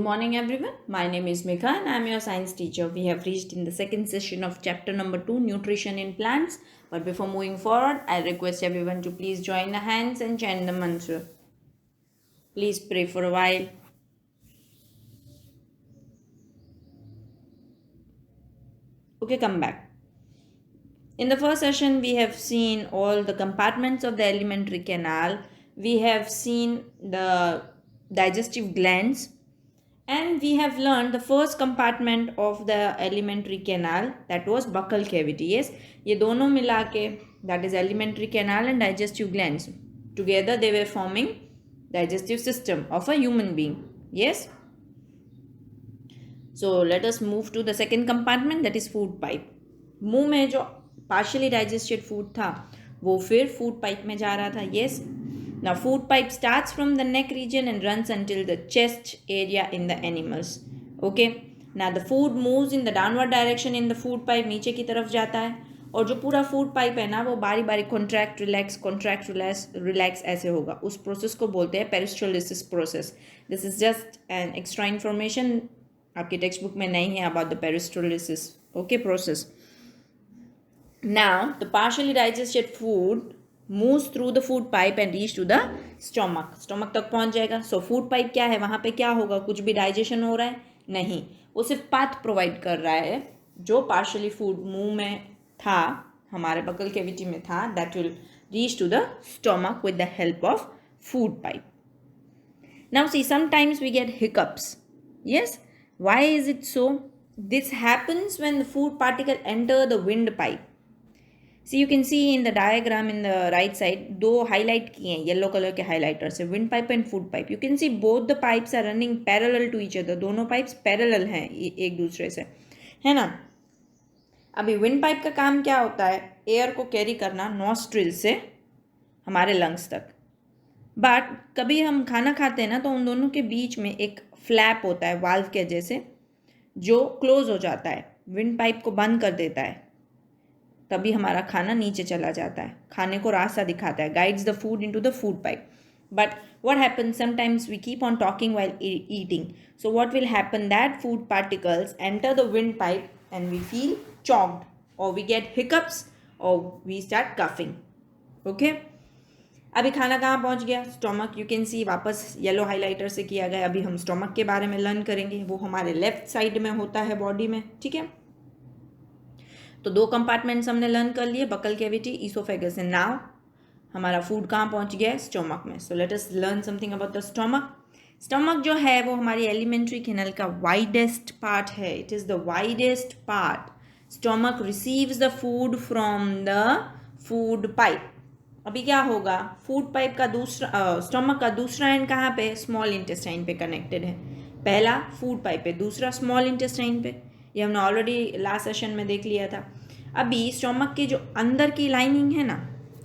morning everyone. My name is Megha and I am your science teacher. We have reached in the second session of chapter number 2, Nutrition in Plants. But before moving forward, I request everyone to please join the hands and chant the mantra. Please pray for a while. Okay, come back. In the first session, we have seen all the compartments of the alimentary canal. We have seen the digestive glands. And we have learned the first compartment of the alimentary canal, that was buccal cavity. Yes, ये दोनों मिला के, that is alimentary canal and digestive glands. Together they were forming digestive system of a human being. Yes. So let us move to the second compartment, that is food pipe. मुंह में जो partially digested food था वो फिर food pipe में जा रहा था. Yes. Now food pipe starts from the neck region and runs until the chest area in the animals. Okay. Now the food moves in the downward direction in the food pipe, नीचे की तरफ जाता है और जो पूरा food pipe है ना वो बारी बारी contract relax ऐसे होगा. उस process को बोलते हैं peristalsis process. This is just an extra information, आपकी textbook में नहीं है about the peristalsis. Okay, process. Now the partially digested food moves through the food pipe and reach to the stomach. Stomach तक पहुंच जाएगा. So food pipe क्या है, वहाँ पे क्या होगा, कुछ भी digestion हो रहा है नहीं, वो सिर्फ path provide कर रहा है. जो partially food मुंह में था, हमारे buccal cavity में था, that will reach to the stomach with the help of food pipe. Now see, sometimes we get hiccups. Yes, why is it so? This happens when the food particle enter the windpipe. See, you can see in the diagram in the right side, दो highlight किए हैं yellow color के highlighter से, windpipe and food pipe. You can see both the pipes are running parallel to each other. दोनों pipes parallel हैं एक दूसरे से, है ना. अभी windpipe का काम क्या होता है, air को carry करना nostril से हमारे lungs तक. बट कभी हम खाना खाते हैं ना तो उन दोनों के बीच में एक flap होता है valve के जैसे, जो close हो जाता है, windpipe को बंद कर देता है. तभी हमारा खाना नीचे चला जाता है, खाने को रास्ता दिखाता है, guides the food into the food pipe. But what happens, sometimes we keep on talking while eating. So what will happen, that food particles enter the windpipe and we feel choked, or we get hiccups, or we start coughing. Okay. अभी खाना कहाँ पहुँच गया, stomach. You can सी वापस yellow highlighter से किया गया. अभी हम स्टोमक के बारे में लर्न करेंगे, वो हमारे लेफ्ट साइड में होता है बॉडी में. ठीक है, तो दो कंपार्टमेंट्स हमने लर्न कर लिए, buccal cavity, oesophagus. And now हमारा फूड कहाँ पहुँच गया है, स्टोमक में. So let us learn something about the stomach. Stomach जो है वो हमारी एलिमेंट्री कैनल का वाइडेस्ट पार्ट है. It is the widest part. Stomach receives the food from the food pipe. अभी क्या होगा, फूड पाइप का दूसरा स्टोमक का दूसरा एंड कहाँ पे, स्मॉल इंटेस्टाइन पे कनेक्टेड है. पहला फूड पाइप पे, दूसरा स्मॉल इंटेस्टाइन पे. ये हमने ऑलरेडी लास्ट सेशन में देख लिया था. अभी स्टोमक की जो अंदर की लाइनिंग है ना,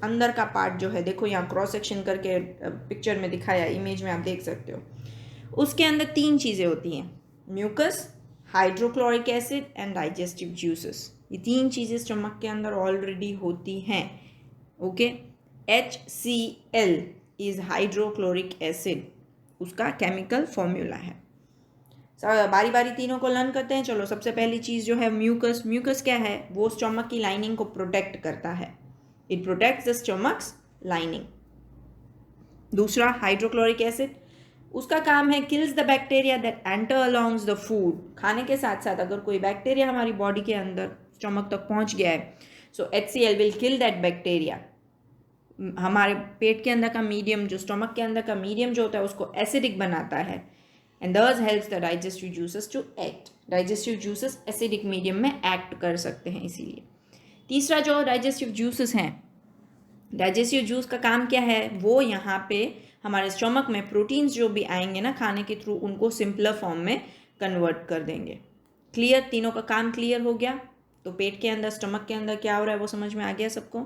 अंदर का पार्ट जो है, देखो यहाँ क्रॉस सेक्शन करके पिक्चर में दिखाया, इमेज में आप देख सकते हो. उसके अंदर तीन चीज़ें होती हैं, mucus, hydrochloric acid and digestive juices. ये तीन चीज़ें स्टोमक के अंदर ऑलरेडी होती हैं. Okay. HCl is hydrochloric acid, उसका केमिकल फॉर्मूला है. बारी बारी तीनों को लर्न करते हैं. चलो, सबसे पहली चीज़ जो है म्यूकस. म्यूकस क्या है, वो स्टोमक की लाइनिंग को प्रोटेक्ट करता है. It protects the stomachs lining. दूसरा हाइड्रोक्लोरिक एसिड, उसका काम है kills the bacteria that enter alongs the food. खाने के साथ साथ अगर कोई बैक्टीरिया हमारी बॉडी के अंदर स्टोमक तक पहुंच गया है, सो HCl will kill that bacteria. हमारे पेट के अंदर का मीडियम, जो स्टोमक के अंदर का मीडियम जो होता है, उसको एसिडिक बनाता है. And thus helps the digestive juices to act. Digestive juices acidic medium में act कर सकते हैं इसीलिए. तीसरा जो digestive juices हैं, digestive juice का काम क्या है, वो यहाँ पे हमारे स्टोमक में प्रोटीन्स जो भी आएंगे ना खाने के थ्रू, उनको सिंपलर फॉर्म में कन्वर्ट कर देंगे. क्लियर, तीनों का काम क्लियर हो गया. तो पेट के अंदर, स्टोमक के अंदर क्या हो रहा है वो समझ में आ गया सबको.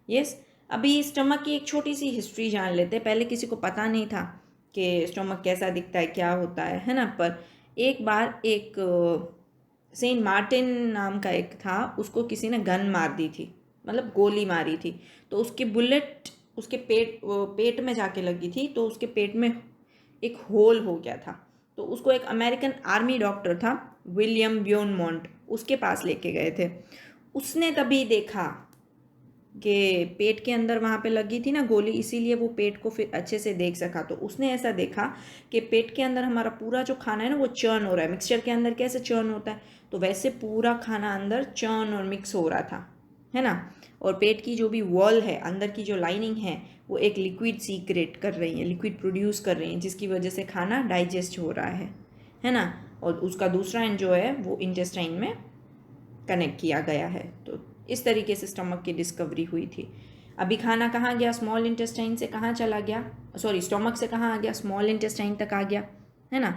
यस. अभी स्टोमक की एक छोटी सी हिस्ट्री जान लेते हैं. पहले किसी को पता नहीं था कि स्टोमक कैसा दिखता है, क्या होता है ना. पर एक बार एक सेंट मार्टिन नाम का एक था, उसको किसी ने गन मार दी थी, मतलब गोली मारी थी. तो उसकी बुलेट उसके पेट में जाके लगी थी, तो उसके पेट में एक होल हो गया था. तो उसको एक अमेरिकन आर्मी डॉक्टर था विलियम ब्योनमोंट, उसके पास लेके गए थे। उसने तभी देखा कि पेट के अंदर वहाँ पे लगी थी ना गोली, इसीलिए वो पेट को फिर अच्छे से देख सका। तो उसने ऐसा देखा कि पेट के अंदर हमारा पूरा जो खाना है ना वो चर्न हो रहा है। मिक्सचर के अंदर कैसे चर्न होता है, तो वैसे पूरा खाना अंदर चर्न और मिक्स हो रहा था, है ना। और पेट की जो भी वॉल है, अंदर की जो लाइनिंग है, वो एक लिक्विड सीक्रेट कर रही है, लिक्विड प्रोड्यूस कर रही है, जिसकी वजह से खाना डाइजेस्ट हो रहा है ना। और उसका दूसरा एंड जो है वो इंटेस्टाइन में कनेक्ट किया गया है। तो इस तरीके से स्टमक की डिस्कवरी हुई थी। अभी खाना कहाँ गया, स्मॉल इंटेस्टाइन से कहाँ चला गया, सॉरी स्टमक से कहाँ आ गया, स्मॉल इंटेस्टाइन तक आ गया, है ना।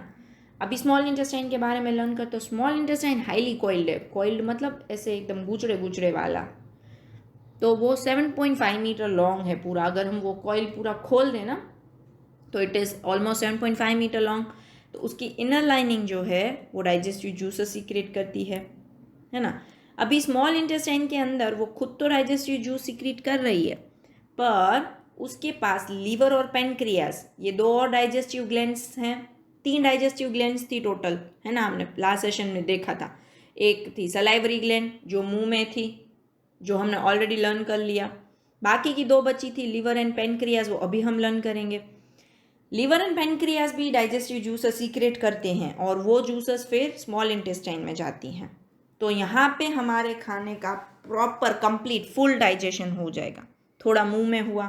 अभी स्मॉल इंटेस्टाइन के बारे में लर्न करते हो। स्मॉल इंटेस्टाइन हाईली कॉइल्ड है, कॉइल्ड मतलब ऐसे एकदम गुचड़े गुचड़े वाला। तो वो 7.5 मीटर लॉन्ग है पूरा। अगर हम वो कॉइल पूरा खोल दें ना तो it is almost 7.5 metre long. तो उसकी इनर लाइनिंग जो है वो डाइजेस्टिव जूसेस सीक्रेट करती है ना। अभी स्मॉल इंटेस्टाइन के अंदर वो खुद तो डाइजेस्टिव जूस सीक्रेट कर रही है, पर उसके पास लीवर और पेनक्रियास, ये दो और डाइजेस्टिव ग्लैंड्स हैं। 3 डाइजेस्टिव ग्लैंड्स थी टोटल, है ना, हमने लास्ट सेशन में देखा था। एक थी सलाइवरी ग्लैंड जो मुंह में थी, जो हमने ऑलरेडी लर्न कर लिया। बाकी की 2 बची थी लीवर एंड पेनक्रियास, वो अभी हम लर्न करेंगे। लीवर एंड पेनक्रियास भी डाइजेस्टिव जूसेस सीक्रेट करते हैं और वो जूसेस फिर स्मॉल इंटेस्टाइन में जाती हैं। तो यहाँ पे हमारे खाने का प्रॉपर कंप्लीट फुल डाइजेशन हो जाएगा। थोड़ा मुंह में हुआ,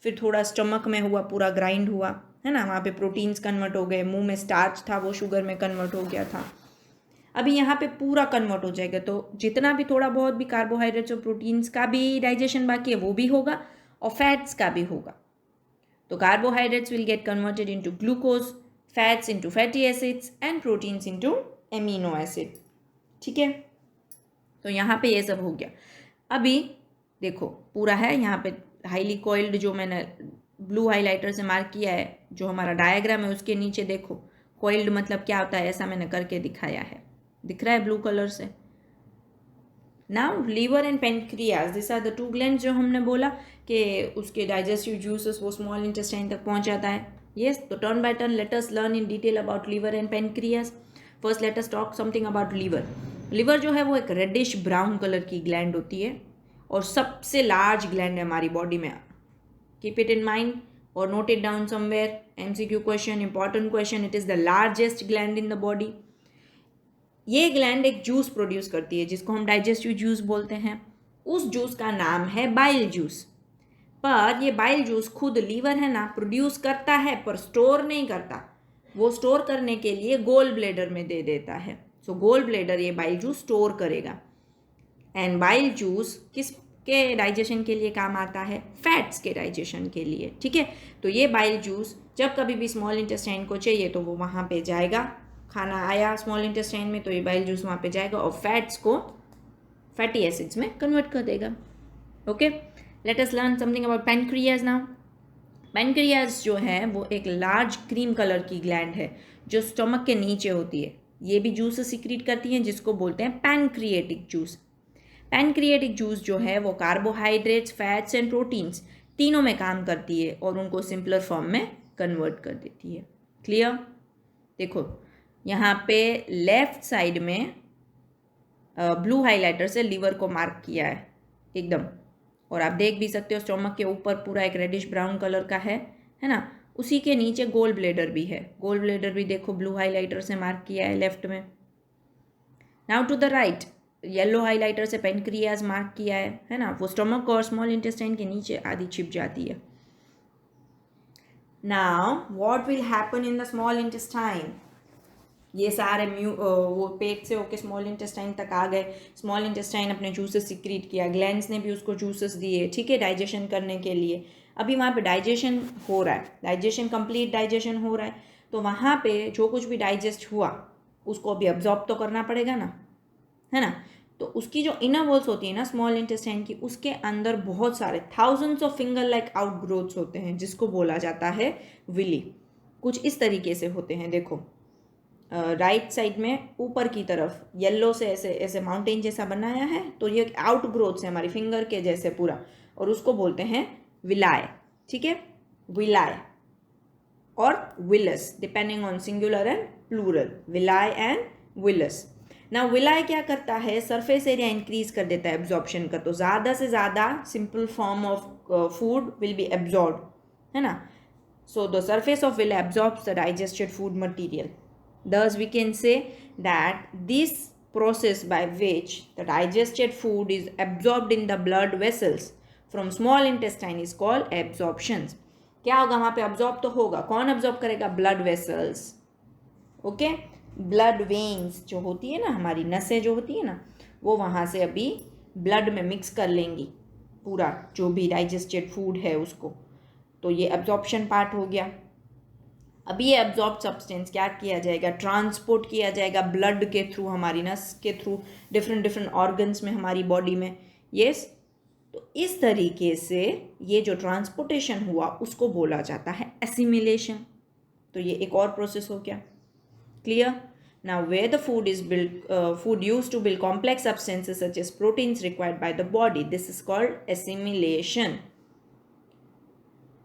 फिर थोड़ा स्टमक में हुआ, पूरा ग्राइंड हुआ, है ना। वहाँ पे प्रोटीन्स कन्वर्ट हो गए, मुंह में स्टार्च था वो शुगर में कन्वर्ट हो गया था। अभी यहाँ पे पूरा कन्वर्ट हो जाएगा। तो जितना भी थोड़ा बहुत भी कार्बोहाइड्रेट्स और प्रोटीन्स का भी डाइजेशन बाकी है वो भी होगा और फैट्स का भी होगा। तो carbohydrates will get converted into glucose, fats into fatty acids and proteins into amino acid। ठीक है, तो यहाँ पे ये सब हो गया। अभी देखो पूरा है यहाँ पे हाईली कॉइल्ड, जो मैंने ब्लू हाइलाइटर से मार्क किया है, जो हमारा डायग्राम है उसके नीचे देखो कॉइल्ड मतलब क्या होता है, ऐसा मैंने करके दिखाया है, दिख रहा है ब्लू कलर से। Now liver and pancreas, this are the 2 glands जो हमने बोला कि उसके डाइजेस्टिव जूसेस वो स्मॉल इंटेस्टाइन तक पहुंच जाता है। यस, तो turn by turn let us learn in detail about liver and pancreas. First let us talk something about liver. Liver जो है वो एक रेडिश ब्राउन कलर की ग्लैंड होती है और सबसे लार्ज ग्लैंड है हमारी बॉडी में। कीप इट इन माइंड और note it down somewhere, MCQ question, important question. It is the largest gland in the body. ये ग्लैंड एक जूस प्रोड्यूस करती है जिसको हम डाइजेस्टिव जूस बोलते हैं। उस जूस का नाम है बाइल जूस। पर ये बाइल जूस खुद लीवर है ना प्रोड्यूस करता है, पर स्टोर नहीं करता। वो स्टोर करने के लिए गोल ब्लेडर में दे देता है। सो गोल ब्लेडर ये बाइल जूस स्टोर करेगा। एंड बाइल जूस किसके डाइजेशन के लिए काम आता है, फैट्स के डाइजेशन के लिए। ठीक है, तो ये बाइल जूस जब कभी भी स्मॉल इंटेस्टाइन को चाहिए तो वो वहाँ पे जाएगा। खाना आया स्मॉल इंटेस्टाइन में तो ये बाइल जूस वहाँ पे जाएगा और फैट्स को फैटी एसिड्स में कन्वर्ट कर देगा। Okay, late us learn something about pancreas now. Pancreas जो है वो एक लार्ज क्रीम कलर की ग्लैंड है जो स्टमक के नीचे होती है। ये भी जूस सीक्रेट करती हैं जिसको बोलते हैं पैनक्रिएटिक जूस। पैनक्रिएटिक जूस जो है वो कार्बोहाइड्रेट्स, फैट्स एंड प्रोटीन्स तीनों में काम करती है और उनको सिंपलर फॉर्म में कन्वर्ट कर देती है। क्लियर? देखो यहाँ पे लेफ्ट साइड में ब्लू हाइलाइटर से लीवर को मार्क किया है एकदम, और आप देख भी सकते हो स्टोमक के ऊपर पूरा एक रेडिश ब्राउन कलर का है ना। उसी के नीचे गोल ब्लेडर भी है। गोल ब्लेडर भी देखो ब्लू हाइलाइटर से मार्क किया है लेफ्ट में। Now to the right, yellow highlighter से पेनक्रियाज मार्क किया है ना। वो स्टोमक और स्मॉल इंटेस्टाइन के नीचे आधी छिप जाती है। Now what will happen in the small intestine? ये सारे वो पेट से होके स्मॉल इंटेस्टाइन तक आ गए। स्मॉल इंटेस्टाइन अपने जूसेस सीक्रेट किया, ग्लैंड्स ने भी उसको जूसेस दिए, ठीक है, डाइजेशन करने के लिए। अभी वहाँ पे डाइजेशन हो रहा है, डाइजेशन कंप्लीट डाइजेशन हो रहा है। तो वहाँ पे जो कुछ भी डाइजेस्ट हुआ उसको अभी अब्जॉर्ब तो करना पड़ेगा ना, है ना। तो उसकी जो इनर वॉल्स होती है ना स्मॉल इंटेस्टाइन की, उसके अंदर बहुत सारे thousands of finger like outgrowths होते हैं जिसको बोला जाता है विली। कुछ इस तरीके से होते हैं। देखो राइट साइड में ऊपर की तरफ येलो से ऐसे ऐसे माउंटेन जैसा बनाया है, तो ये आउटग्रोथ्स है हमारी फिंगर के जैसे पूरा, और उसको बोलते हैं विलाय। ठीक है, विलाय और villus depending on singular and plural, villi and villus. ना विलाई क्या करता है, सरफेस एरिया इंक्रीज कर देता है एब्जॉर्प्शन का, तो ज़्यादा से ज़्यादा simple form of food will be absorb, है ना। So the surface of villi absorbs the digested food material. Thus we can say that this process by which the digested food is absorbed in the blood vessels from small intestine is called absorption. क्या होगा वहाँ पे, absorb तो होगा, कौन absorb करेगा, blood vessels, okay. Blood veins जो होती है ना, हमारी नसें जो होती है ना, वो वहाँ से अभी ब्लड में मिक्स कर लेंगी पूरा जो भी डाइजेस्टेड फूड है उसको, तो ये एब्जॉर्प्शन पार्ट हो गया। अभी ये एब्जॉर्ब सब्सटेंस क्या किया जाएगा, ट्रांसपोर्ट किया जाएगा ब्लड के थ्रू, हमारी नस के थ्रू, डिफरेंट ऑर्गन्स में हमारी बॉडी में, यस। तो इस तरीके से ये जो ट्रांसपोर्टेशन हुआ उसको बोला जाता है एसिमिलेशन। तो ये एक और प्रोसेस हो गया, clear. Now where the food is built, food used to build complex substances such as proteins required by the body, this is called assimilation.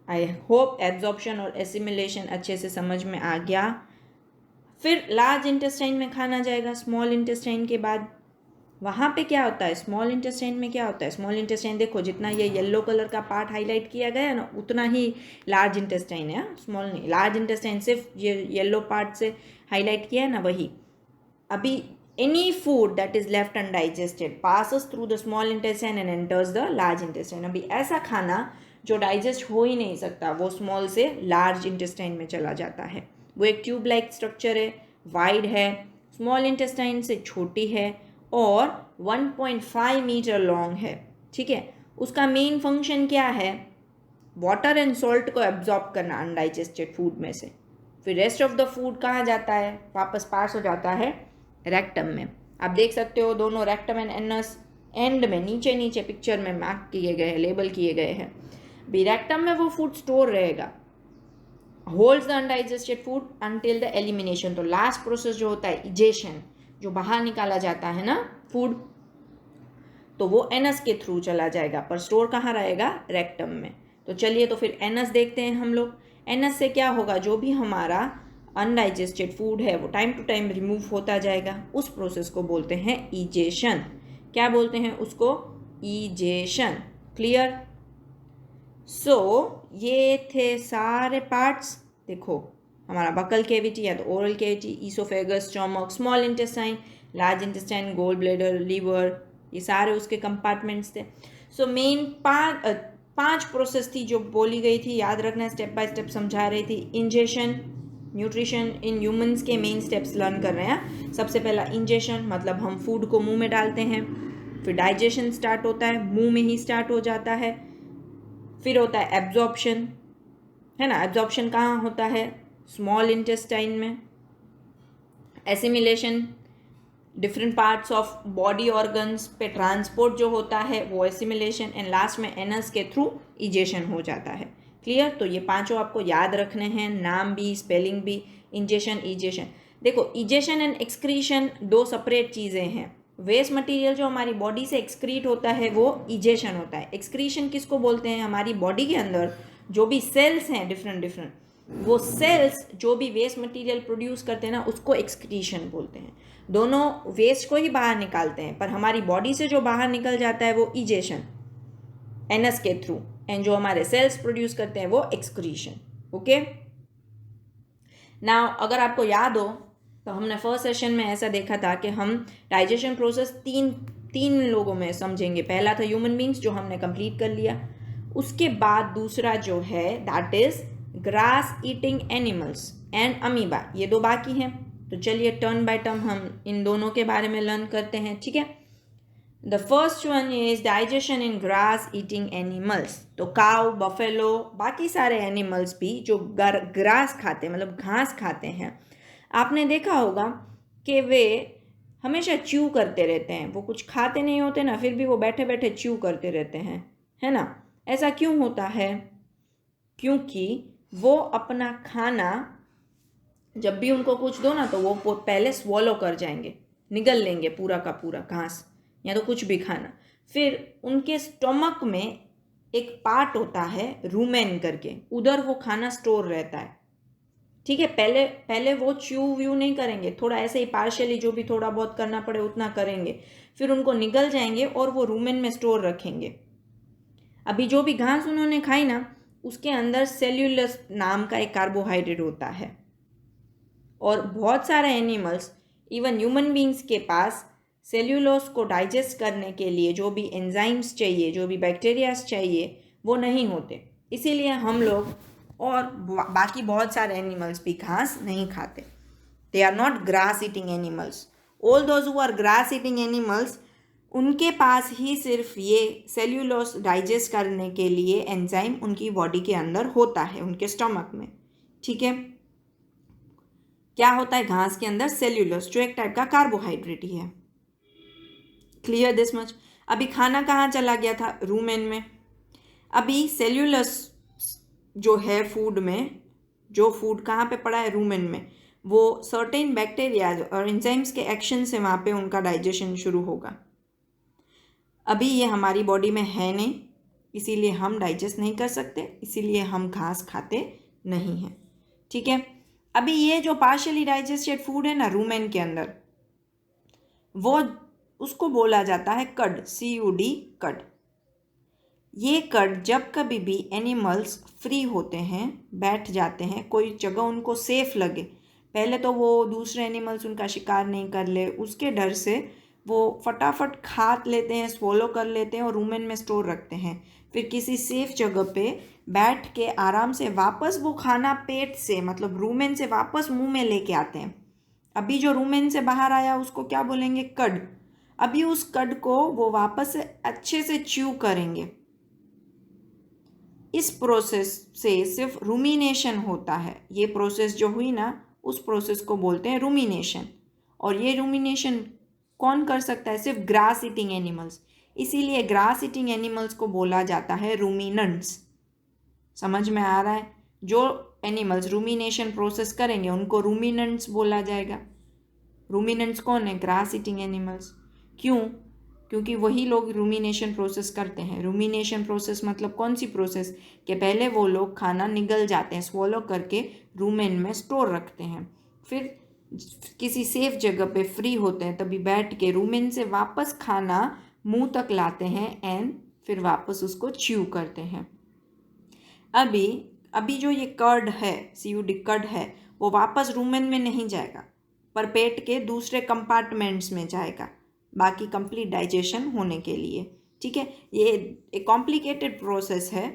I hope absorption और एसिमिलेशन अच्छे से समझ में आ गया। फिर लार्ज इंटेस्टाइन में खाना जाएगा स्मॉल इंटेस्टाइन के बाद। वहाँ पे क्या होता है, स्मॉल इंटेस्टाइन में क्या होता है, स्मॉल इंटेस्टाइन देखो जितना ये येलो कलर का पार्ट हाईलाइट किया गया है ना, उतना ही लार्ज इंटेस्टाइन है, स्मॉल नहीं। लार्ज इंटेस्टाइन सिर्फ ये येलो पार्ट से हाईलाइट किया है ना, वही। अभी any food that is left undigested passes through the small intestine and enters the large intestine. अभी ऐसा खाना जो डाइजेस्ट हो ही नहीं सकता वो स्मॉल से लार्ज इंटेस्टाइन में चला जाता है। वो एक ट्यूब लाइक स्ट्रक्चर है, वाइड है, स्मॉल इंटेस्टाइन से छोटी है और 1.5 मीटर लॉन्ग है, ठीक है। उसका मेन फंक्शन क्या है, वाटर एंड सॉल्ट को एब्जॉर्ब करना अनडाइजेस्टेड फूड में से। फिर रेस्ट ऑफ द फूड कहाँ जाता है, वापस पास हो जाता है रेक्टम में। आप देख सकते हो दोनों रेक्टम एंड एनस एंड में नीचे नीचे पिक्चर में मार्क किए गए हैं, लेबल किए गए हैं। भी रेक्टम में वो फूड स्टोर रहेगा, holds the undigested food until the elimination. तो लास्ट प्रोसेस जो होता है इजेशन, जो बाहर निकाला जाता है ना फूड, तो वो एनस के थ्रू चला जाएगा, पर स्टोर कहाँ रहेगा, रेक्टम में। तो चलिए तो फिर एनस देखते हैं हम लोग। एनस से क्या होगा, जो भी हमारा अनडाइजेस्टेड फूड है वो टाइम टू टाइम रिमूव होता जाएगा। उस प्रोसेस को बोलते हैं इजेशन। क्या बोलते हैं उसको, इजेशन, क्लियर। सो ये थे सारे पार्ट्स। देखो हमारा बकल कैविटी या तो oral cavity, oesophagus, stomach, small intestine, large intestine, gall bladder, liver, ये सारे उसके कंपार्टमेंट्स थे। सो मेन पांच प्रोसेस थी जो बोली गई थी, याद रखना, स्टेप बाय स्टेप समझा रही थी। इंजेशन, न्यूट्रिशन इन ह्यूमंस के मेन स्टेप्स लर्न कर रहे हैं। सबसे पहला इंजेशन, मतलब हम फूड को मुंह में डालते हैं। फिर डाइजेशन स्टार्ट होता है, मुंह में ही स्टार्ट हो जाता है। फिर होता है एब्जॉर्प्शन, है ना। एब्जॉर्प्शन कहाँ होता है, स्मॉल इंटेस्टाइन में। Assimilation, different parts of body organs पे ट्रांसपोर्ट जो होता है वो एसिमिलेशन। एंड लास्ट में एनस के थ्रू इजेशन हो जाता है, क्लियर। तो ये पांचों आपको याद रखने हैं, नाम भी, स्पेलिंग भी, इंजेशन, इजेशन। देखो इजेशन एंड एक्सक्रीशन दो सेपरेट चीज़ें हैं। वेस्ट मटेरियल जो हमारी बॉडी से एक्सक्रीट होता है वो इजेशन होता है। एक्सक्रीशन किसको बोलते हैं, हमारी बॉडी के अंदर जो भी सेल्स हैं डिफरेंट, वो सेल्स जो भी वेस्ट मटेरियल प्रोड्यूस करते हैं ना, उसको एक्सक्रीशन बोलते हैं। दोनों वेस्ट को ही बाहर निकालते हैं, पर हमारी बॉडी से जो बाहर निकल जाता है वो इजेशन, एनस के थ्रू, एंड जो हमारे सेल्स प्रोड्यूस करते हैं वो एक्सक्रीशन, ओके। नाउ अगर आपको याद हो तो हमने फर्स्ट सेशन में ऐसा देखा था कि हम डाइजेशन प्रोसेस तीन लोगों में समझेंगे। पहला था ह्यूमन बींग्स, जो हमने कंप्लीट कर लिया। उसके बाद दूसरा जो है that is grass eating animals and amoeba, ये दो बाकी हैं। तो चलिए टर्न बाय टर्न हम इन दोनों के बारे में लर्न करते हैं, ठीक है। The first one is digestion in grass eating animals. तो काउ, बफेलो, बाकी सारे एनिमल्स भी जो ग्रास खाते हैं, मतलब घास खाते हैं, आपने देखा होगा कि वे हमेशा च्यू करते रहते हैं। वो कुछ खाते नहीं होते ना, फिर भी वो बैठे बैठे च्यू करते रहते हैं, है ना। ऐसा क्यों होता है, क्योंकि वो अपना खाना जब भी उनको कुछ दो ना, तो वो पहले स्वॉलो कर जाएंगे, निगल लेंगे पूरा का पूरा घास या तो कुछ भी खाना। फिर उनके स्टमक में एक पार्ट होता है रूमेन करके, उधर वो खाना स्टोर रहता है, ठीक है, पहले पहले वो च्यू व्यू नहीं करेंगे, थोड़ा ऐसे ही पार्शियली जो भी थोड़ा बहुत करना पड़े उतना करेंगे, फिर उनको निगल जाएंगे और वो रूमेन में स्टोर रखेंगे। अभी जो भी घास उन्होंने खाई ना, उसके अंदर सेल्यूलस नाम का एक कार्बोहाइड्रेट होता है। और बहुत सारे एनिमल्स, इवन ह्यूमन बींग्स के पास सेल्यूलोस को डाइजेस्ट करने के लिए जो भी एंजाइम्स चाहिए, जो भी बैक्टीरियाज चाहिए, वो नहीं होते। इसीलिए हम लोग और बाकी बहुत सारे एनिमल्स भी घास नहीं खाते। They are not grass eating animals. All those who are grass eating animals, उनके पास ही सिर्फ ये सेल्यूलोस डाइजेस्ट करने के लिए एंजाइम उनकी बॉडी के अंदर होता है, उनके स्टमक में। ठीक है, क्या होता है घास के अंदर? सेल्यूलोस, जो एक टाइप का कार्बोहाइड्रेट ही है। Clear this much? अभी खाना कहाँ चला गया था? रूमेन में। अभी सेल्यूलोस जो है फूड में, जो फूड कहाँ पे पड़ा है? रूमेन में। वो सर्टेन बैक्टीरिया और एंजाइम्स के एक्शन से वहाँ पे उनका डाइजेशन शुरू होगा। अभी ये हमारी बॉडी में है नहीं, इसीलिए हम डाइजेस्ट नहीं कर सकते, इसीलिए हम घास खाते नहीं हैं। ठीक है, अभी ये जो पार्शियली डाइजेस्टेड फूड है ना रूमेन के अंदर, वो उसको बोला जाता है कड, CUD, कड। ये कड जब कभी भी एनिमल्स फ्री होते हैं, बैठ जाते हैं, कोई जगह उनको सेफ लगे, पहले तो वो दूसरे एनिमल्स उनका शिकार नहीं कर ले, उसके डर से वो फटाफट खा लेते हैं, स्वॉलो कर लेते हैं और रूमेन में स्टोर रखते हैं। फिर किसी सेफ जगह पे बैठ के आराम से वापस वो खाना पेट से, मतलब रूमेन से वापस मुंह में लेके आते हैं। अभी जो रूमेन से बाहर आया उसको क्या बोलेंगे? कड। अभी उस कड को वो वापस से अच्छे से च्यू करेंगे। इस प्रोसेस से सिर्फ रूमिनेशन होता है। ये प्रोसेस जो हुई ना, उस प्रोसेस को बोलते हैं रूमिनेशन। और ये रूमिनेशन कौन कर सकता है? सिर्फ ग्रास ईटिंग एनिमल्स। इसीलिए ग्रास ईटिंग एनिमल्स को बोला जाता है रूमिनेंट्स। समझ में आ रहा है? जो एनिमल्स रूमिनेशन प्रोसेस करेंगे उनको रूमिनेंट्स बोला जाएगा। रूमिनेंट्स कौन है? Grass eating animals. क्यों? क्योंकि वही लोग रूमिनेशन प्रोसेस करते हैं। रूमिनेशन प्रोसेस मतलब कौन सी प्रोसेस? कि पहले वो लोग खाना निगल जाते हैं, स्वॉलो करके रूमेन में स्टोर रखते हैं, फिर किसी सेफ जगह पे फ्री होते हैं, तभी बैठ के रूमेन से वापस खाना मुंह तक लाते हैं एंड फिर वापस उसको च्यू करते हैं। अभी जो ये कर्ड है, CUD कर्ड है, वो वापस रूमेन में नहीं जाएगा, पर पेट के दूसरे कंपार्टमेंट्स में जाएगा, बाकी कंप्लीट डाइजेशन होने के लिए। ठीक है, ये एक कॉम्प्लिकेटेड प्रोसेस है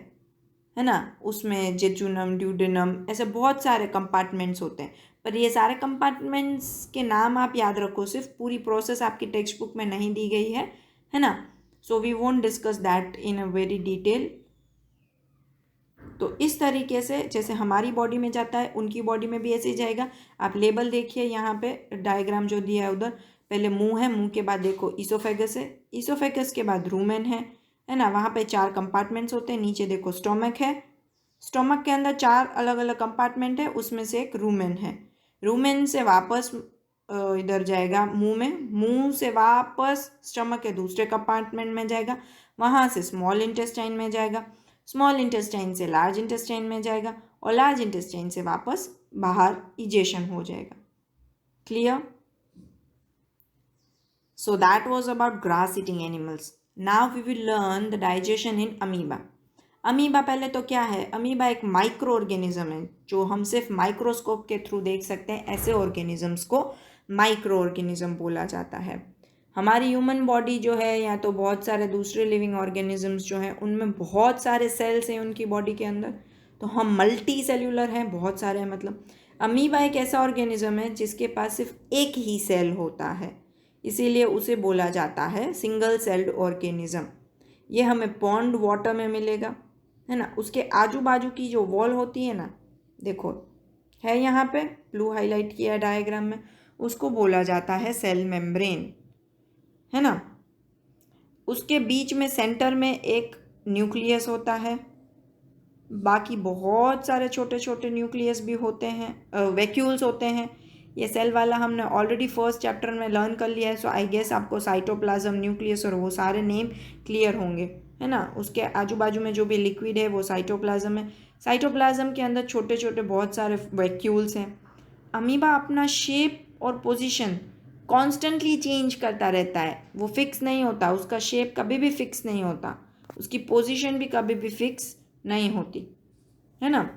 ना। उसमें जेजुनम, ड्यूडेनम, ऐसे बहुत सारे कंपार्टमेंट्स होते हैं, पर ये सारे कंपार्टमेंट्स के नाम आप याद रखो, सिर्फ पूरी प्रोसेस आपकी टेक्स्ट बुक में नहीं दी गई है ना। So we won't discuss that in a very detail. तो इस तरीके से जैसे हमारी बॉडी में जाता है, उनकी बॉडी में भी ऐसे ही जाएगा। आप लेबल देखिए, यहाँ पे डायग्राम जो दिया है उधर, पहले मुंह है, मुंह के बाद देखो ईसोफेगस है, ईसोफेगस के बाद रूमेन है ना। वहाँ पे 4 कंपार्टमेंट्स होते हैं। नीचे देखो स्टोमक है, स्टोमक के अंदर 4 अलग अलग कंपार्टमेंट है, उसमें से एक रूमेन है। रूमेन से वापस इधर जाएगा मुंह में, मुंह से वापस स्टमक के दूसरे कंपार्टमेंट में जाएगा, वहाँ से स्मॉल इंटेस्टाइन में जाएगा, स्मॉल इंटेस्टाइन से लार्ज इंटेस्टाइन में जाएगा, और लार्ज इंटेस्टाइन से वापस बाहर इजेशन हो जाएगा। Clear? So that was about grass eating animals. Now we will learn the digestion in amoeba. Amoeba पहले तो क्या है? अमीबा एक माइक्रो ऑर्गेनिज्म है जो हम सिर्फ माइक्रोस्कोप के थ्रू देख सकते हैं। ऐसे ऑर्गेनिजम्स को माइक्रो ऑर्गेनिज्म बोला जाता है। हमारी ह्यूमन बॉडी जो है, या तो बहुत सारे दूसरे लिविंग ऑर्गेनिजम्स जो हैं, उनमें बहुत सारे सेल्स हैं उनकी बॉडी के अंदर, तो हम मल्टी सेल्यूलर हैं, बहुत सारे हैं। मतलब अमीबा एक ऐसा ऑर्गेनिज्म है जिसके पास सिर्फ एक ही सेल होता है, इसीलिए उसे बोला जाता है सिंगल सेल्ड ऑर्गेनिज्म। ये हमें पॉन्ड वाटर में मिलेगा, है ना। उसके आजू बाजू की जो वॉल होती है ना, देखो है यहाँ पे ब्लू हाईलाइट किया डायग्राम में, उसको बोला जाता है सेल मेम्ब्रेन, है ना। उसके बीच में सेंटर में एक न्यूक्लियस होता है, बाकी बहुत सारे छोटे छोटे न्यूक्लियस भी होते हैं, वैक्यूल्स होते हैं। ये सेल वाला हमने ऑलरेडी फर्स्ट चैप्टर में लर्न कर लिया है। सो आई गेस आपको साइटोप्लाज्म, न्यूक्लियस और वो सारे नेम क्लियर होंगे, है ना, उसके आजू बाजू में जो भी लिक्विड है वो साइटोप्लाज्म है। साइटोप्लाज्म के अंदर छोटे छोटे बहुत सारे वैक्यूल्स हैं। अमीबा अपना शेप और पोजीशन कॉन्स्टेंटली चेंज करता रहता है, वो फिक्स नहीं होता, उसका शेप कभी भी फिक्स नहीं होता, उसकी पोजीशन भी कभी भी फिक्स नहीं होती, है ना।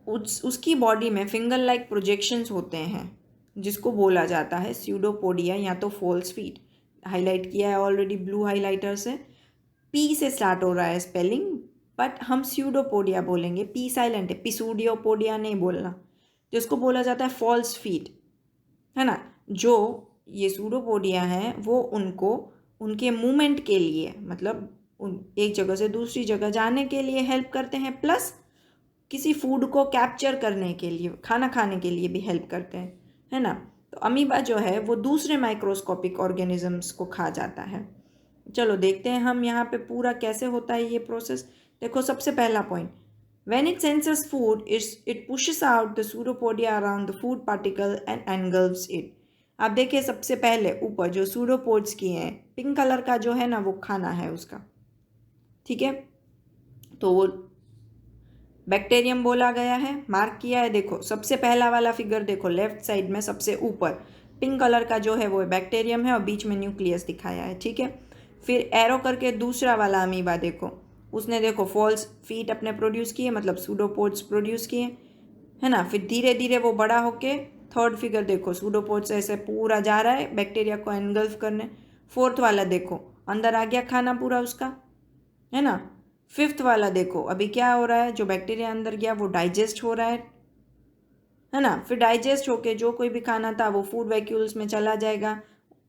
उसकी बॉडी में फिंगर लाइक प्रोजेक्शंस होते हैं जिसको बोला जाता है स्यूडोपोडिया या तो फॉल्स फीट। हाईलाइट किया है ऑलरेडी ब्लू हाईलाइटर से। पी से स्टार्ट हो रहा है स्पेलिंग, बट हम स्यूडोपोडिया बोलेंगे, पी साइलेंट है, पिसूडियोपोडिया नहीं बोलना। जिसको बोला जाता है फॉल्स फीट, है ना। जो ये सूडोपोडिया हैं वो उनको उनके मूवमेंट के लिए, मतलब एक जगह से दूसरी जगह जाने के लिए हेल्प करते हैं, प्लस किसी फूड को कैप्चर करने के लिए, खाना खाने के लिए भी हेल्प करते हैं, है ना। तो अमीबा जो है वो दूसरे माइक्रोस्कोपिक ऑर्गेनिजम्स को खा जाता है। चलो देखते हैं हम यहाँ पे पूरा कैसे होता है ये प्रोसेस। देखो सबसे पहला point, when it senses food it pushes out the pseudopodia around the food particle and engulfs it। आप देखिए सबसे पहले ऊपर जो सूडोपोड्स की हैं, पिंक कलर का जो है ना वो खाना है उसका, ठीक है। तो वो बैक्टीरियम बोला गया है, मार्क किया है। देखो सबसे पहला वाला फिगर देखो, लेफ्ट साइड में सबसे ऊपर पिंक कलर का जो है वो बैक्टीरियम है और बीच में न्यूक्लियस दिखाया है, ठीक है। फिर एरो करके दूसरा वाला अमीबा देखो, उसने देखो फॉल्स फीट अपने प्रोड्यूस किए, मतलब सूडोपोड्स प्रोड्यूस किए, है ना। फिर धीरे धीरे वो बड़ा होके, थर्ड फिगर देखो सूडोपोड्स ऐसे पूरा जा रहा है बैक्टीरिया को एनगल्फ करने। फोर्थ वाला देखो अंदर आ गया खाना पूरा उसका, है ना। फिफ्थ वाला देखो अभी क्या हो रहा है, जो बैक्टीरिया अंदर गया वो डाइजेस्ट हो रहा है ना। फिर डाइजेस्ट होके जो कोई भी खाना था वो फूड वैक्यूल्स में चला जाएगा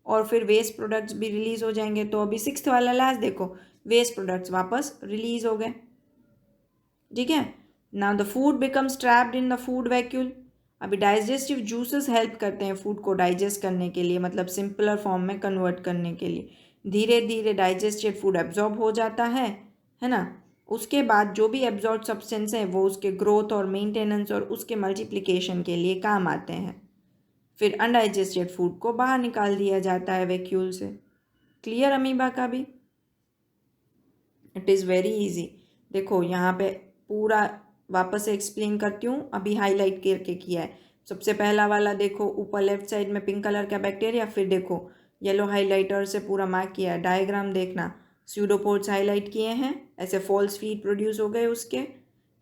और फिर वेस्ट प्रोडक्ट्स भी रिलीज हो जाएंगे। तो अभी सिक्स्थ वाला लास्ट देखो, वेस्ट प्रोडक्ट्स वापस रिलीज हो गए, ठीक है। Now the food becomes trapped in the food vacuole. अभी डाइजेस्टिव जूसेस हेल्प करते हैं फूड को डाइजेस्ट करने के लिए, मतलब सिंपलर फॉर्म में कन्वर्ट करने के लिए। धीरे धीरे डाइजेस्टेड फूड एब्जॉर्ब हो जाता है ना। उसके बाद जो भी एब्जॉर्ब सब्सटेंस है वो उसके ग्रोथ और मेंटेनेंस और उसके मल्टीप्लिकेशन के लिए काम आते हैं। फिर अनडाइजेस्टेड फूड को बाहर निकाल दिया जाता है वैक्यूल से। क्लियर अमीबा का भी? It is very easy. देखो यहाँ पे पूरा वापस से एक्सप्लेन करती हूँ, अभी हाईलाइट करके किया है। सबसे पहला वाला देखो ऊपर लेफ्ट साइड में पिंक कलर का बैक्टीरिया, फिर देखो येलो हाईलाइटर से पूरा मार्क किया है। डायग्राम देखना, स्यूडोपोड्स हाईलाइट किए हैं, ऐसे फॉल्स फीड प्रोड्यूस हो गए उसके,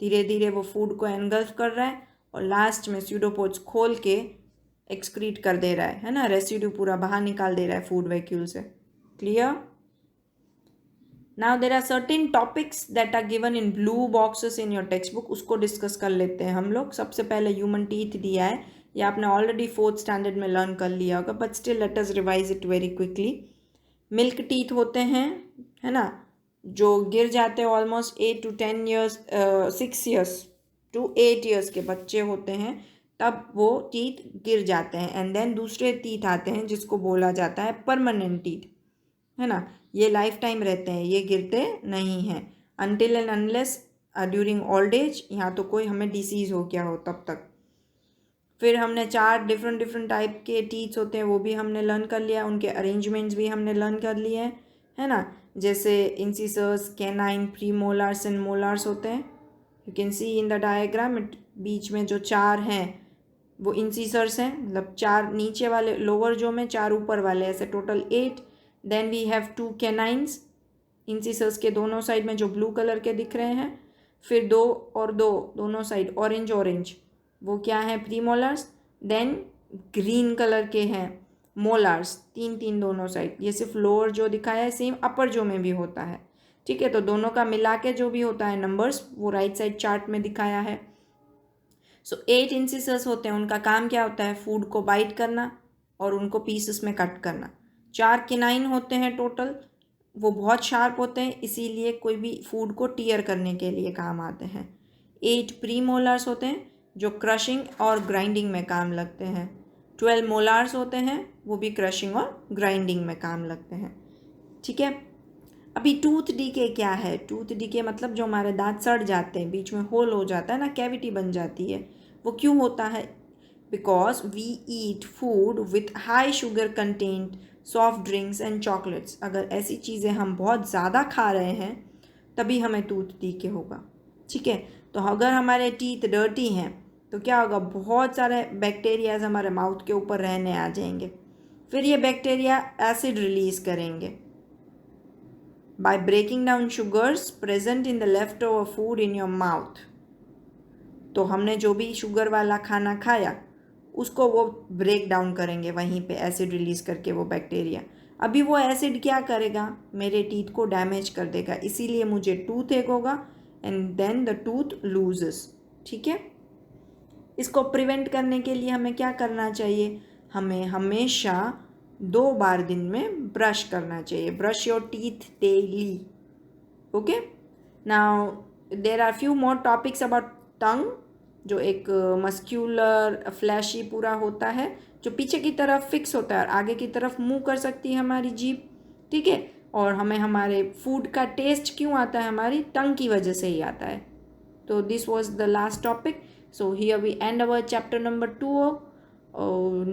धीरे धीरे वो फूड को एनगल्फ कर रहा है और लास्ट में स्यूडोपोड्स खोल के एक्सक्रीट कर दे रहा है ना, रेसिड्यू पूरा बाहर निकाल दे रहा है फूड वैक्यूल से। Clear? Now there are certain topics that are given in blue boxes in your text book, उसको डिस्कस कर लेते हैं हम लोग। सबसे पहले ह्यूमन टीथ दिया है, ये आपने ऑलरेडी 4th स्टैंडर्ड में लर्न कर लिया होगा, but still let us revise it very quickly. Milk teeth होते हैं, है ना, जो गिर जाते हैं almost 8 to 10 years 6 years to 8 years के बच्चे होते हैं तब वो टीथ गिर जाते हैं। एंड देन दूसरे टीथ आते हैं जिसको बोला जाता है परमानेंट टीथ, है ना। ये लाइफ टाइम रहते हैं, ये गिरते नहीं हैं until and unless during old age, यहाँ तो कोई हमें डिसीज़ हो गया हो तब तक। फिर हमने 4 डिफरेंट टाइप के टीथ्स होते हैं वो भी हमने लर्न कर लिया, उनके अरेंजमेंट्स भी हमने लर्न कर लिए हैं, है ना। जैसे incisors, canine, premolars and molars होते हैं। You can see in the diagram, बीच में जो 4 हैं वो इंसिसर्स हैं, मतलब 4 नीचे वाले लोअर जो में, 4 ऊपर वाले, ऐसे total 8। Then we have 2 canines, इंसिसर्स के दोनों साइड में जो ब्लू कलर के दिख रहे हैं। फिर 2 और 2 दोनों साइड ऑरेंज, वो क्या है, प्रीमोलार्स। देन ग्रीन कलर के हैं मोलार्स, 3 दोनों साइड। ये सिर्फ लोअर जो दिखाया है, सेम अपर जो में भी होता है, ठीक है। तो दोनों का मिला के जो भी होता है नंबर्स वो राइट साइड चार्ट में दिखाया है। सो 8 इंसिसर्स होते हैं, उनका काम क्या होता है, फूड को बाइट करना और उनको पीसेस में कट करना। 4 किनाइन होते हैं टोटल, वो बहुत शार्प होते हैं इसीलिए कोई भी फूड को टीयर करने के लिए काम आते हैं। 8 प्रीमोलार्स होते हैं जो क्रशिंग और ग्राइंडिंग में काम लगते हैं। 12 मोलार्स होते हैं वो भी क्रशिंग और ग्राइंडिंग में काम लगते हैं, ठीक है। अभी टूथ डीके क्या है? टूथ डीके मतलब जो हमारे दांत सड़ जाते हैं, बीच में होल हो जाता है ना, कैविटी बन जाती है, वो क्यों होता है? Because we eat food with high sugar content, soft drinks and chocolates, अगर ऐसी चीज़ें हम बहुत ज़्यादा खा रहे हैं तभी हमें टूथ डीके होगा। ठीक है, तो अगर हमारे टीथ डर्टी हैं तो क्या होगा, बहुत सारे बैक्टीरियाज हमारे माउथ के ऊपर रहने आ जाएंगे। फिर ये बैक्टीरिया एसिड रिलीज करेंगे by breaking down sugars present in the left over food in your mouth. तो हमने जो भी शुगर वाला खाना खाया उसको वो ब्रेक डाउन करेंगे वहीं पे एसिड रिलीज करके वो बैक्टीरिया। अभी वो एसिड क्या करेगा, मेरे टीथ को डैमेज कर देगा, इसीलिए मुझे टूथ एक होगा and then the tooth loses. ठीक है, इसको प्रिवेंट करने के लिए हमें क्या करना चाहिए, हमें हमेशा 2 बार दिन में ब्रश करना चाहिए। Brush your teeth daily. Okay, now there are few more topics about tongue, जो एक मस्क्यूलर फ्लैशी पूरा होता है, जो पीछे की तरफ फिक्स होता है और आगे की तरफ मूव कर सकती है हमारी जीभ। ठीक है, और हमें हमारे फूड का टेस्ट क्यों आता है, हमारी टंग की वजह से ही आता है। तो this was the last topic. So here we end our chapter number 2.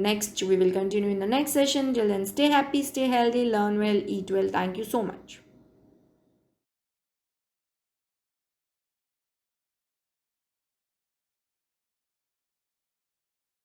Next we will continue in the next session. Till then, stay happy, stay healthy, learn well, eat well. Thank you so much.